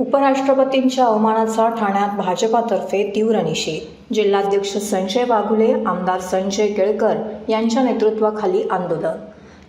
उपराष्ट्रपतींच्या अवमानाचा ठाण्यात भाजपातर्फे तीव्र निषेध। जिल्हाध्यक्ष संजय वाघुले, आमदार संजय केळकर यांच्या नेतृत्वाखाली आंदोलन।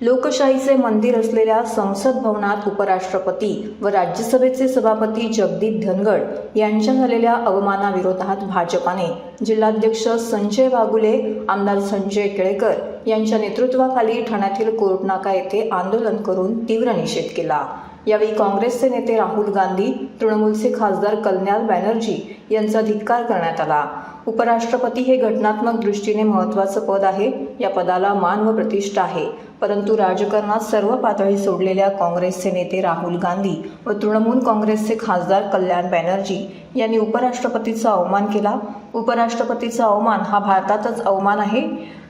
लोकशाहीचे मंदिर असलेल्या संसद भवनात उपराष्ट्रपती व राज्यसभेचे सभापती जगदीप धनखड यांच्या झालेल्या अवमानाविरोधात भाजपाने जिल्हाध्यक्ष संजय वाघुले, आमदार संजय केळकर यांच्या नेतृत्वाखाली ठाण्यातील कोर्ट नाका येथे आंदोलन करून तीव्र निषेध केला। यावेळी काँग्रेसचे नेते राहुल गांधी, तृणमूलचे खासदार कल्याण बॅनर्जी यांचा धिक्कार करण्यात आला। उपराष्ट्रपती हे घटनात्मक दृष्टीने महत्त्वाचं पद आहे। या पदाला मान व प्रतिष्ठा आहे, परंतु राजकारणात सर्व पातळी सोडलेल्या काँग्रेसचे नेते राहुल गांधी व तृणमूल काँग्रेसचे खासदार कल्याण बॅनर्जी यांनी उपराष्ट्रपतीचा अवमान केला। उपराष्ट्रपतीचा अवमान हा भारतातच अवमान आहे।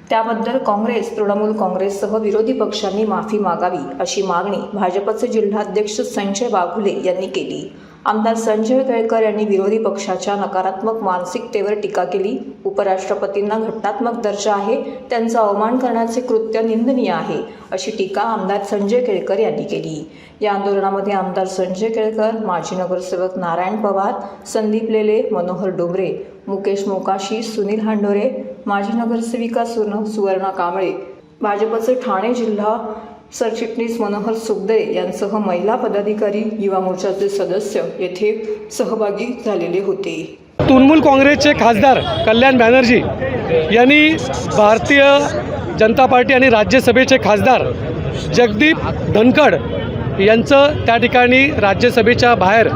त्याबद्दल काँग्रेस, तृणमूल काँग्रेससह विरोधी पक्षांनी माफी मागावी अशी मागणी भाजपचे जिल्हाध्यक्ष संजय वाघुले यांनी केली। आमदार संजय केळकर यांनी विरोधी पक्षाच्या नकारात्मक मानसिकतेवर टीका केली। उपराष्ट्रपतींना घटनात्मक दर्जा आहे, त्यांचा अवमान करण्याचे कृत्य निंदनीय आहे अशी टीका आमदार संजय केळकर यांनी केली। या आंदोलनामध्ये आमदार संजय केळकर, माजी नगरसेवक नारायण पवार, संदीप लेले, मनोहर डोंगरे, मुकेश मोकाशी, सुनील हांडोरे, माजी नगरसेविका सुवर्णा कांबळे, भाजपचे ठाणे जिल्हा सरचिटणीस मनोहर सुखदे यांसह महिला पदाधिकारी, युवा मोर्चाचे सदस्य येथे सहभागी झालेले होते। तृणमूल काँग्रेसचे खासदार कल्याण बॅनर्जी यांनी भारतीय जनता पार्टी आणि राज्यसभेचे खासदार जगदीप धनखड यांचं त्या ठिकाणी राज्यसभेच्या बाहेर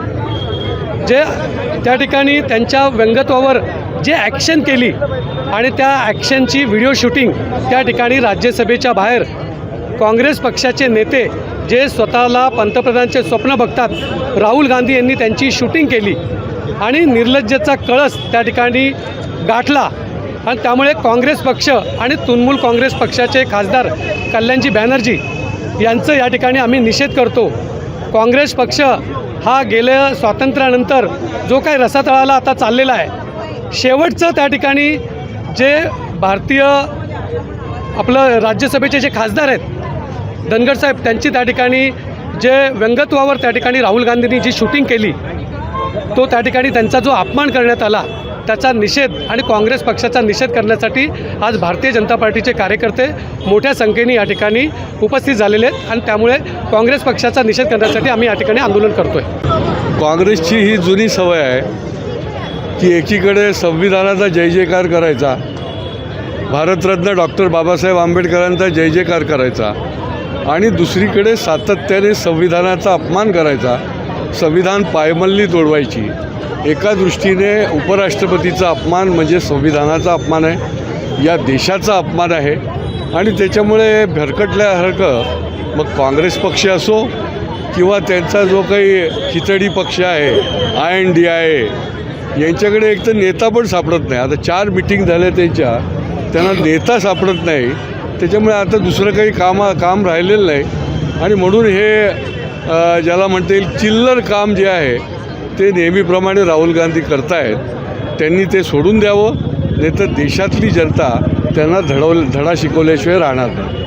त्या ठिकाणी त्यांच्या व्यंगत्वावर जे ॲक्शन केली आणि त्या ॲक्शनची व्हिडिओ शूटिंग त्या ठिकाणी राज्यसभेच्या बाहेर काँग्रेस पक्षाचे नेते जे स्वतःला पंतप्रधानांचे स्वप्न बघतात, राहुल गांधी यांनी त्यांची शूटिंग केली आणि निर्लज्जतेचा कळस त्या ठिकाणी गाठला। आणि त्यामुळे काँग्रेस पक्ष आणि तृणमूल काँग्रेस पक्षाचे खासदार कल्याणजी बॅनर्जी यांचं या ठिकाणी आम्ही निषेध करतो। काँग्रेस पक्ष हा गेल्या स्वातंत्र्यानंतर जो काही रसातळाला आता चाललेला आहे, शेवटचं त्या ठिकाणी जे भारतीय आपलं राज्यसभेचे जे खासदार आहेत धनखड साहेब, त्यांची त्या ठिकाणी जे व्यंगत्वावर त्या ठिकाणी राहुल गांधींनी जी शूटिंग केली, तो त्या ठिकाणी त्यांचा जो अपमान करण्यात आला त्याचा निषेध आणि काँग्रेस पक्षाचा निषेध करण्यासाठी आज भारतीय जनता पार्टीचे कार्यकर्ते मोठ्या संख्येने या ठिकाणी उपस्थित झालेले आहेत आणि त्यामुळे काँग्रेस पक्षाचा निषेध करण्यासाठी आम्ही या ठिकाणी आंदोलन करतोय। काँग्रेसची ही जुनी सवय आहे की एकीकडे संविधानाचा जय जयकार करायचा, भारतरत्न डॉक्टर बाबासाहेब आंबेडकरांचा जय जयकार करायचा आणि दुसरीकडे सातत्याने संविधानाचा अपमान करायचा, संविधान पायमल्ली तोडवायची। एका दृष्टीने उपराष्ट्रपतीचा अपमान म्हणजे संविधानाचा अपमान आहे, या देशाचा अपमान आहे आणि त्याच्यामुळे भरकटल्यासारखं मग काँग्रेस पक्ष असो किंवा त्यांचा जो काही खिचडी पक्ष आहे INDIA, यांच्याकडे एक तर नेता पण सापडत नाही। आता 4 मीटिंग झाल्या त्यांना नेता सापडत नाही, त्याच्यामुळे आता दुसरं काही काम राहिलेलं नाही आणि म्हणून हे ज्याला म्हणता येईल चिल्लर काम जे आहे ते नेहमीप्रमाणे राहुल गांधी करतायत। त्यांनी ते सोडून द्यावं, नाही तर देशातली जनता त्यांना धडा शिकवल्याशिवाय राहणार नाही।